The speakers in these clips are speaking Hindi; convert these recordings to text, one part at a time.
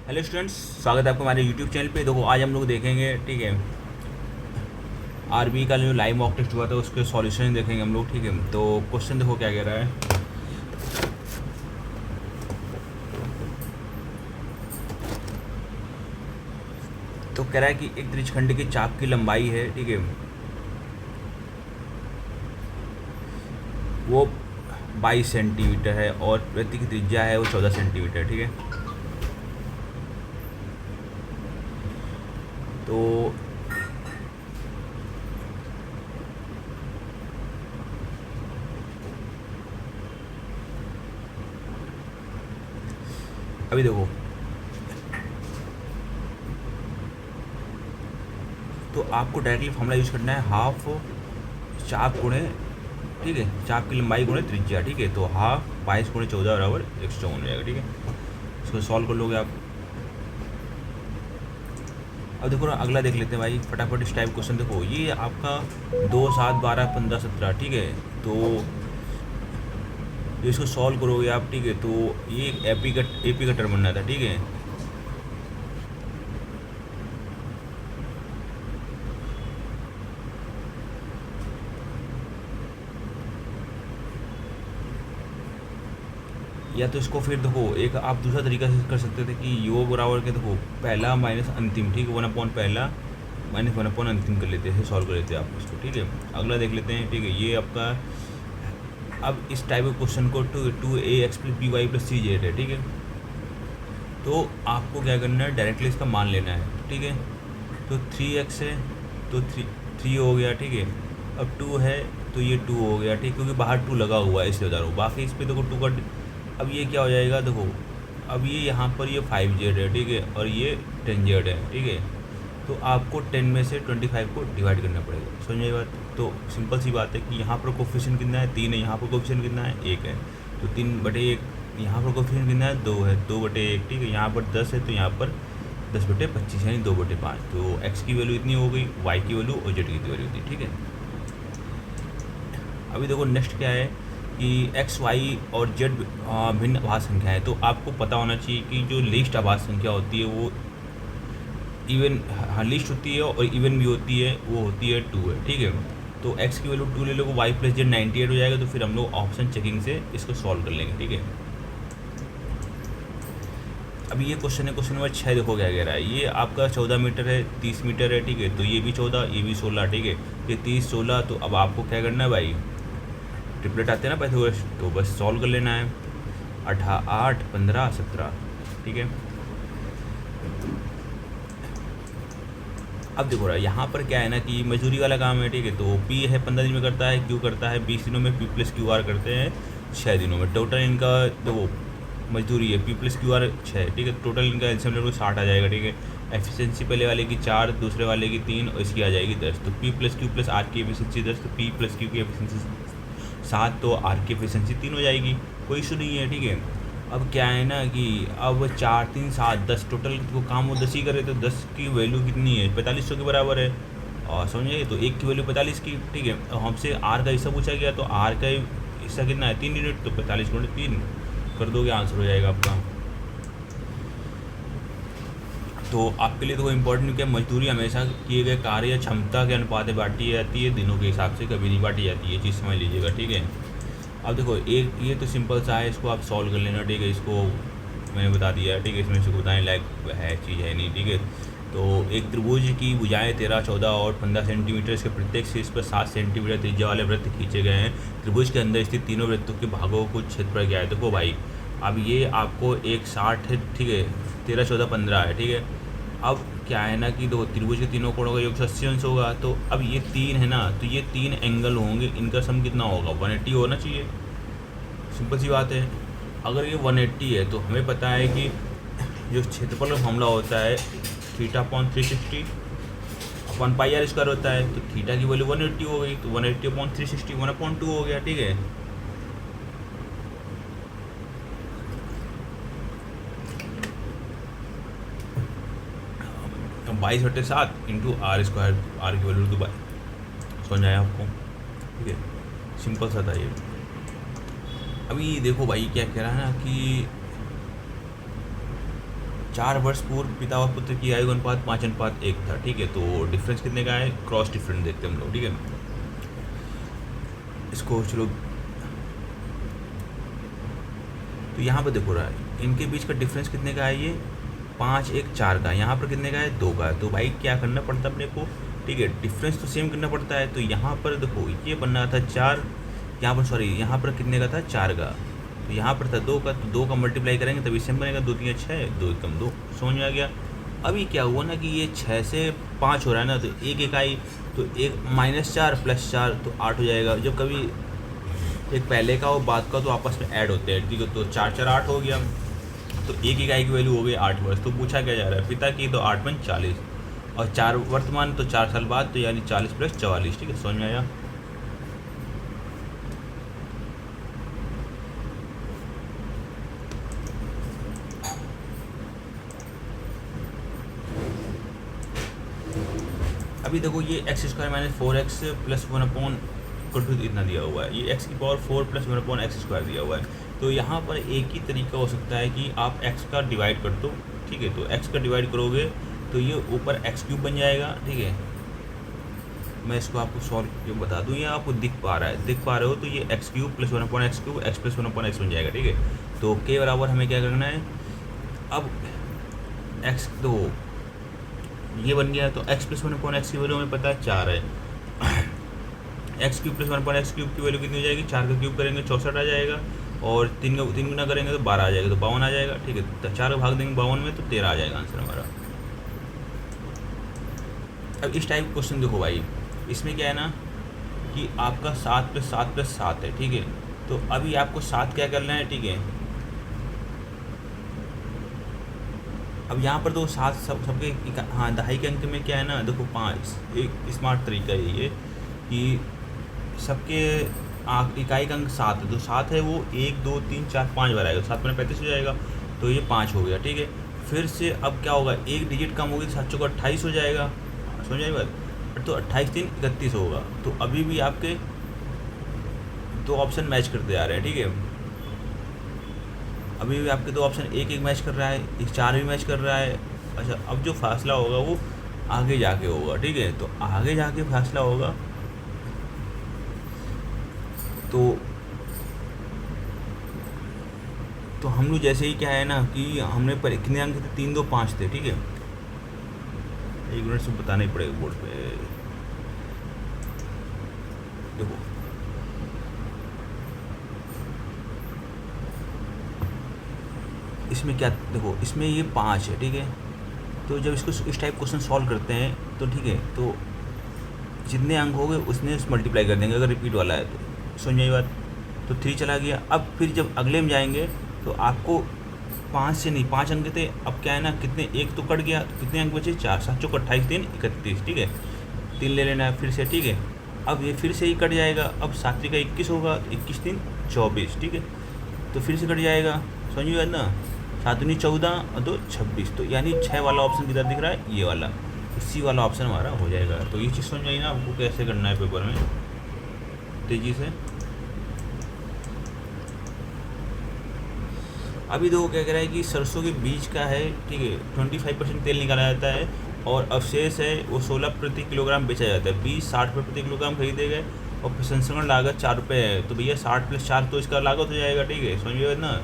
हेलो स्टूडेंट्स, स्वागत है आपको हमारे यूट्यूब चैनल पे। देखो आज हम लोग देखेंगे, ठीक है, आरबी का जो लाइव मॉक टेस्ट हुआ था उसके सॉल्यूशन देखेंगे हम लोग। ठीक है, तो क्वेश्चन देखो क्या कह रहा है। तो कह रहा है कि एक त्रिज्यखंड की चाप की लंबाई है, ठीक है, वो 22 सेंटीमीटर है और वृत्त की त्रिज्या है वो 14 सेंटीमीटर। ठीक है, तो अभी देखो, तो आपको डायरेक्टली फॉर्मूला यूज़ करना है, हाफ चाप गुणे, ठीक है, चाप की लंबाई गुणे त्रिज्या। ठीक है, तो हाफ 22 गुणे 14 बराबर 154 हो जाएगा। ठीक है, इसको सॉल्व कर लोगे आप। अब देखो ना, अगला देख लेते हैं भाई फटाफट। इस टाइप क्वेश्चन देखो, ये आपका 2 7 12 15 17, ठीक है, तो जो इसको सॉल्व करोगे आप, ठीक है, तो ये एपी का टर्म बनना था। ठीक है, या तो इसको फिर देखो, एक आप दूसरा तरीका से कर सकते थे कि योग बराबर के देखो पहला माइनस अंतिम, ठीक है, 1 अपॉन पहला माइनस 1 अपॉन अंतिम कर लेते हैं, सॉल्व कर लेते हैं आप इसको। ठीक है, अगला देख लेते हैं। ठीक है, ये आपका अब इस टाइप के क्वेश्चन को 2ax plus b y plus c z है। ठीक है, तो आपको क्या करना है, डायरेक्टली इसका मान लेना है। ठीक है, तो 3x है तो 3 हो गया। ठीक है, अब 2 है तो ये 2 हो गया। ठीक, क्योंकि बाहर 2 लगा हुआ है इसलिए बता रहा हूँ। बाकी इस पर देखो 2 का, अब ये क्या हो जाएगा देखो, अब ये यहाँ पर ये 5z है, ठीक है, और ये 10z है। ठीक है, तो आपको 10 में से 25 को डिवाइड करना पड़ेगा। समझिए बात। तो सिंपल सी बात है कि यहाँ पर कोफिशिएंट कितना है, 3 है, यहाँ पर कोफिशिएंट कितना है, 1 है, तो 3/1। यहाँ पर कोफिशिएंट कितना है, 2 है, 2/1। ठीक है, यहाँ पर 10 है तो यहाँ पर 10/25 यानी 2/5। तो x की वैल्यू इतनी हो गई, y की वैल्यू और z की वैल्यू थी। ठीक है, अभी देखो नेक्स्ट क्या है कि x y और z भिन्न आभास संख्या है। तो आपको पता होना चाहिए कि जो लिस्ट आभास संख्या होती है वो इवन, हाँ, लिस्ट होती है और इवन भी होती है, वो होती है 2 है। ठीक है, तो x की वैल्यू 2 ले लो, y प्लस जेड 98 हो जाएगा। तो फिर हम लोग ऑप्शन चेकिंग से इसको सॉल्व कर लेंगे। ठीक है, अभी ये क्वेश्चन है, क्वेश्चन नंबर 6 देखो क्या कह रहा है। ये आपका 14 मीटर है, 30 मीटर है। ठीक है, तो ये भी 14, ये भी 16। ठीक है, ये 30 16, तो अब आपको क्या करना है भाई, ट्रिपलेट आते हैं ना पाइथागोरस, तो बस सॉल्व कर लेना है। 8 15 17। ठीक है, अब देखो रहा यहाँ पर क्या है ना कि मजदूरी वाला काम है। ठीक है, तो पी है 15 दिन में करता है, क्यू करता है 20 दिनों में, पी प्लस क्यू आर करते हैं 6 दिनों में। टोटल इनका देखो मजदूरी है, पी प्लस क्यू आर 6, ठीक है, टोटल इनका एलसीएम को 60 आ जाएगा। ठीक है, एफिशिएंसी पहले वाले की 4, दूसरे वाले की 3 और इसकी आ जाएगी 10। तो P plus Q plus R की एफिशिएंसी 10, तो पी प्लस क्यू की एफिशिएंसी 7, तो आर की एफिशिएंसी 3 हो जाएगी, कोई इशू नहीं है। ठीक है, अब क्या है ना कि अब 4 3 7 10, टोटल को काम वो 10 ही करे, तो 10 की वैल्यू कितनी है, 4500 के बराबर है। और समझिए, तो एक की वैल्यू 45 की। ठीक है, और हमसे आर का हिस्सा पूछा गया, तो आर का हिस्सा कितना है, 3 यूनिट, तो 45 गुणे 3 कर दोगे, आंसर हो जाएगा आपका। तो आपके लिए तो इम्पोर्टेंट क्या, मजदूरी हमेशा किए गए कार्य या क्षमता के अनुपात में बांटी जाती है, दिनों के हिसाब से कभी नहीं बांटी जाती है, चीज़ समझ लीजिएगा। ठीक है, अब देखो एक ये तो सिंपल सा है, इसको आप सॉल्व कर लेना। ठीक है, इसको मैंने बता दिया। ठीक है, इसमें से बताएं लाइक है चीज़ है नहीं। ठीक है, तो एक त्रिभुज की भुजाएं 13 14 और 15 सेंटीमीटर, इसके प्रत्येक शीर्ष पर 7 सेंटीमीटर त्रिज्या वाले वृत्त खींचे गए हैं। त्रिभुज के अंदर स्थित तीनों वृत्तों के भागों को क्षेत्रफल क्या है। देखो भाई, अब ये आपको एक 60 है, ठीक है, 13 14 15 है। ठीक है, अब क्या है ना कि दो त्रिभुज के तीनों कोणों का योग 80 अंश होगा। तो अब ये 3 है ना, तो ये 3 एंगल होंगे, इनका सम कितना होगा, 180 होना चाहिए। सिंपल सी बात है। अगर ये 180 है तो हमें पता है कि जो क्षेत्रफल का मामला होता है θ/360 अपन पाई आर स्क्वायर होता है, तो थीटा की वैल्यू 180 हो गई, तो 180/360 1/2 हो गया। ठीक है, तो 22/7 इंटू आर स्क्वायर, आर की वैल्यू तो समझ आया आपको। ठीक है, सिंपल सा था ये। अभी देखो भाई क्या कह रहा है ना कि 4 वर्ष पूर्व पिता और पुत्र की आयु अनुपात 5:1 था, ठीक है। तो डिफरेंस कितने का है, क्रॉस डिफरेंस देखते हैं हम लोग, ठीक है। इसको चलो, तो यहाँ पर देखो रहा है इनके बीच का डिफरेंस कितने का है, ये 5:1:4 का, यहाँ पर कितने का है, 2 का है। तो भाई क्या करना पड़ता है अपने को, ठीक है, डिफरेंस तो सेम करना पड़ता है। तो यहाँ पर देखो ये बनना था 4, यहाँ पर सॉरी यहाँ पर कितने का था, 4 का, तो यहाँ पर था 2 का, तो 2 का मल्टीप्लाई करेंगे तभी सेम बनेगा, 2 3 6, 2 एकम 2, समझ में आ गया। अभी क्या हुआ ना कि ये 6 से 5 हो रहा है ना, तो एक इकाई, तो एक -4 + 4 तो 8 हो जाएगा। जब कभी एक पहले का और बाद का तो आपस में ऐड होते हैं, ठीक है, तो 4 4 8 हो गया, तो एक इकाई की वैल्यू हो गई 8 वर्ष। तो पूछा क्या जा रहा है, पिता की, तो 8 × 40 और 4 वर्तमान, तो 4 साल बाद, तो यानी 40 + 44, ठीक है, समझ में आया। अभी देखो ये x² - 4x + 1/, इतना दिया हुआ है, ये x की पावर 4 + 1/x² दिया हुआ है। तो यहाँ पर एक ही तरीका हो सकता है कि आप x का डिवाइड कर दो, ठीक है। तो x का डिवाइड करोगे तो ये ऊपर x³ बन जाएगा, ठीक है। मैं इसको आपको सॉल्व करके बता दूँ, ये आपको दिख पा रहे हो, तो ये x³ + 1/x³, x + 1/x बन जाएगा, ठीक है। तो k बराबर हमें क्या करना है, अब x, तो ये बन गया, तो x + 1/x की वैल्यू हमें पता है 4 है। x³ + 1/x³ की वैल्यू कितनी हो जाएगी, 4 का क्यूब करेंगे 64 आ जाएगा, और 3 गुना करेंगे तो 12 आ जाएगा, तो 52 आ जाएगा, ठीक है। तो 4 का भाग देंगे 52 में, तो 13 आ जाएगा आंसर हमारा। अब इस टाइप क्वेश्चन देखो भाई, इसमें क्या है ना कि आपका 7 + 7 + 7 है, ठीक है। तो अभी आपको 7 क्या करना है, ठीक है। अब यहाँ पर तो 7 सबके हाँ, दहाई के अंक में क्या है ना, देखो 5, एक स्मार्ट तरीका है ये कि सबके इकाई का अंक 7 है, तो 7 है वो 1 2 3 4 5 बार आएगा, 7 × 35 हो जाएगा, तो ये 5 हो गया, ठीक है। फिर से अब क्या होगा, एक डिजिट कम होगी, 7 चौका 28 हो जाएगा, समझ आई बात। तो 28 3 31 होगा। तो अभी भी आपके 2 ऑप्शन मैच करते आ रहे हैं, ठीक है। अभी भी आपके 2 ऑप्शन एक मैच कर रहा है, एक 4 भी मैच कर रहा है। अच्छा, अब जो फासला होगा वो आगे जाके होगा, ठीक है। तो आगे जाके फासला होगा, तो हम लोग जैसे ही क्या है ना कि हमने पर कितने अंक थे, 3 2 5 थे, ठीक है। 1 मिनट से बताना ही पड़ेगा बोर्ड पे, देखो इसमें क्या, देखो इसमें ये 5 है, ठीक है। तो जब इसको इस टाइप क्वेश्चन सॉल्व करते हैं तो ठीक है, तो जितने अंक हो गए उसने मल्टीप्लाई कर देंगे अगर रिपीट वाला है तो, समझ आई बात। तो 3 चला गया। अब फिर जब अगले में जाएंगे तो आपको 5 से नहीं, 5 अंक थे, अब क्या है ना, कितने, एक तो कट गया, तो कितने अंक बचे, 4, 7 चौक 28 3 31, ठीक है। 3 ले लेना है फिर से, ठीक है। अब ये फिर से ही कट जाएगा, अब 7 का 21 होगा, 21 3 24, ठीक है। तो फिर से कट जाएगा, समझिए बात ना, 7 दूनी 14 और 2 26, तो यानी 6 वाला ऑप्शन किधर दिख रहा है, ये वाला, तो सी वाला ऑप्शन हमारा हो जाएगा। तो ये चीज़ समझ आई ना आपको कैसे करना है पेपर में, तेज़ी से। अभी देखो क्या कह रहा है कि सरसों के बीज का है, ठीक है, 25% तेल निकाला जाता है और अवशेष है वो 16 प्रति किलोग्राम बेचा जाता है। बीज 60 रुपये प्रति किलोग्राम खरीदे गए और प्रसंस्करण लागत 4 रुपये है, तो भैया 60 + 4 तो इसका लागत हो जाएगा, ठीक है, समझिए ना।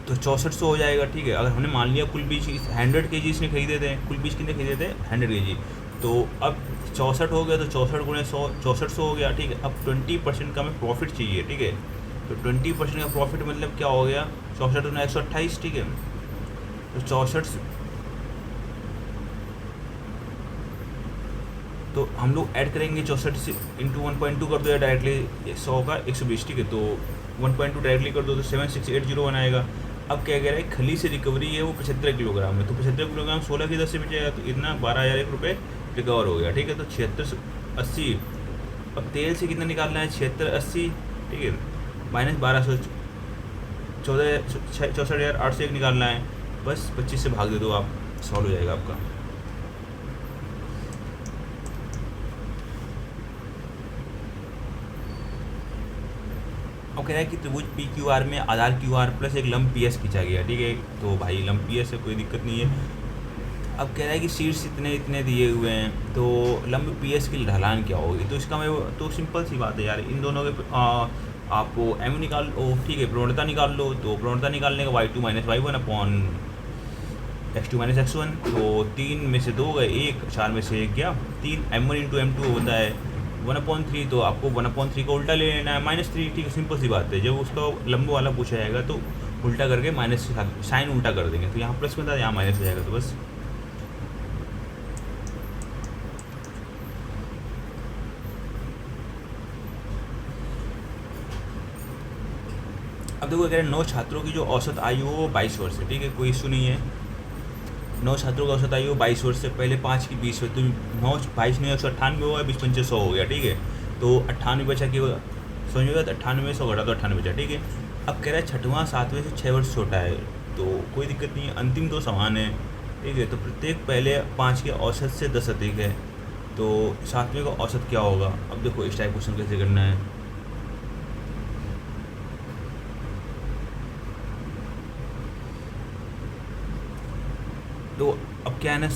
तो 6400 हो जाएगा, ठीक है। अगर हमने मान लिया कुल बीज 100 kg इसने खरीदे थे, कुल बीज कितने खरीदे थे, 100 kg, तो अब 64 हो गया, तो 64 × 100 6400 हो गया, ठीक है। अब 20% का हमें प्रॉफिट चाहिए, ठीक है। तो 20% का प्रॉफिट मतलब क्या हो गया, 64 × 128, ठीक है। तो 64, तो हम लोग ऐड करेंगे 64 से इंटू 1.2 कर दो या डायरेक्टली 100 का 120, ठीक है। तो 1.2 डायरेक्टली कर दो तो 76801 आएगा। अब क्या कह रहा है, खली से रिकवरी है वो 75 किलोग्राम है, तो 75 किलोग्राम 16 की 10 से बचेगा, तो इतना 12,001 रुपये रिकवर हो गया, ठीक है। तो 7680, अब तेल से कितना निकालना है, 7680, ठीक है, -1200, 64,801 निकालना है, बस 25 से भाग दे दो आप, सॉल्व हो जाएगा आपका। अब कह रहा है कि त्रिभुज पी क्यू आर में आधार क्यू आर प्लस एक लंब पी एस खींचा गया, ठीक है। तो भाई लंब पी एस है, कोई दिक्कत नहीं है। अब कह रहा है कि शीर्ष इतने इतने दिए हुए हैं, तो लंब पी एस की ढलान क्या होगी। तो इसका मैं तो सिंपल सी बात है यार, इन दोनों के आप एम निकाल लो, ठीक है, प्रवणता निकाल लो। तो प्रवणता निकालने का y2 - y1 upon x2 - x1, तो 3 में से 2 गए 1, 4 में से 1 गया 3, m1 × m2 होता है 1/3, तो आपको 1/3 का उल्टा ले लेना है -3, ठीक है, सिंपल सी बात है। जब उसका लंब वाला पूछा जाएगा तो उल्टा करके माइनस साइन उल्टा कर देंगे, तो यहाँ प्लस में था यहाँ माइनस हो जाएगा, तो बस। अब देखो कह रहे हैं 9 छात्रों की जो औसत आयु हो वो 22 वर्ष है, ठीक है, कोई इशू नहीं है। 9 छात्रों का औसत आयु 22 वर्ष से पहले 5 की 20 तो 9 22 9 198 हुआ, 20 5 100 हो गया, ठीक है। तो 98 बचा कि समझ में 98 100 घटा तो 98 बचा, ठीक है। अब कह रहा है छठवां 7वें से 6 वर्ष छोटा है, तो कोई दिक्कत नहीं है, अंतिम दो समान है, ठीक है। तो प्रत्येक पहले 5 के औसत से 10 अधिक है, तो 7वें का औसत क्या होगा। अब देखो इस टाइप क्वेश्चन कैसे करना है। तो अब क्या है ना,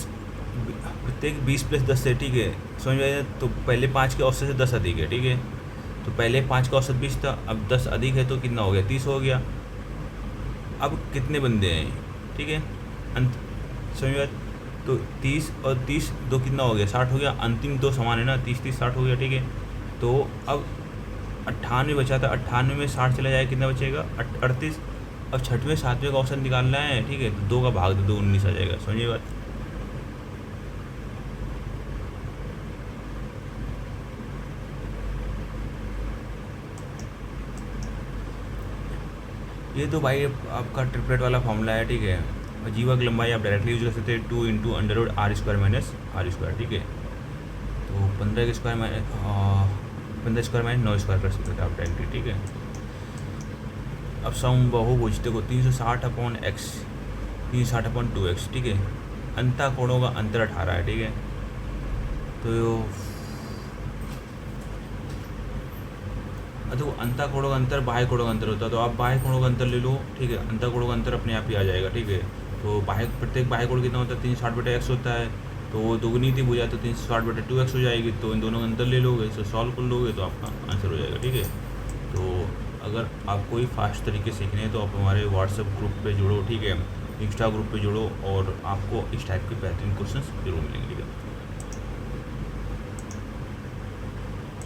प्रत्येक 20 + 10 है, ठीक है, समझ में आया। तो पहले 5 के औसत से 10 अधिक है, ठीक है। तो पहले 5 का औसत 20 था, अब 10 अधिक है तो कितना हो गया 30 हो गया। अब कितने बंदे हैं, ठीक है, अंत समझ में। तो 30 और 30 दो कितना हो गया 60 हो गया, अंतिम दो समान है ना, 30 30 60 हो गया, ठीक है। तो अब 98 बचा था, 98 में 60 चला जाएगा, कितना बचेगा 38। अब 6वें 7वें का ऑप्शन निकालना है, ठीक है, तो 2 का भाग दो 19 आ जाएगा, समझिए बात। ये तो भाई आपका ट्रिपलेट वाला फॉर्मूला है, ठीक है। जीवा की लंबाई आप डायरेक्टली यूज कर सकते हैं 2 × √r² - r², ठीक है। तो 15 के स्क्वायर में 15 स्क्वायर - 9 स्क्वायर कर सकते थे आप डायरेक्टली, ठीक है। अब सम बहुभुज देखो 360/x 360/2x, ठीक है। अंता कोणों का अंतर 18 है, ठीक है। तो देखो अंता कोणों का अंतर बाह्य कोणों का अंतर होता है, तो आप बाह्य कोणों का अंतर ले लो, ठीक है। अंता कोणों का अंतर अपने आप ही आ जाएगा, ठीक है। तो प्रत्येक बाह्य कोण कितना होता है 360/x होता है, तो वो दोगुनी थी बुझा तो 360/2x हो जाएगी। तो इन दोनों का अंतर ले लोगे, इसे सॉल्व कर लोगे तो आपका आंसर हो जाएगा, ठीक है। तो अगर आपको ही फास्ट तरीके सीखने हैं तो आप हमारे व्हाट्सएप ग्रुप पे जुड़ो, ठीक है, इंस्टा ग्रुप पे जुड़ो, और आपको इस टाइप के बेहतरीन क्वेश्चंस जरूर मिलेंगे, ठीक है।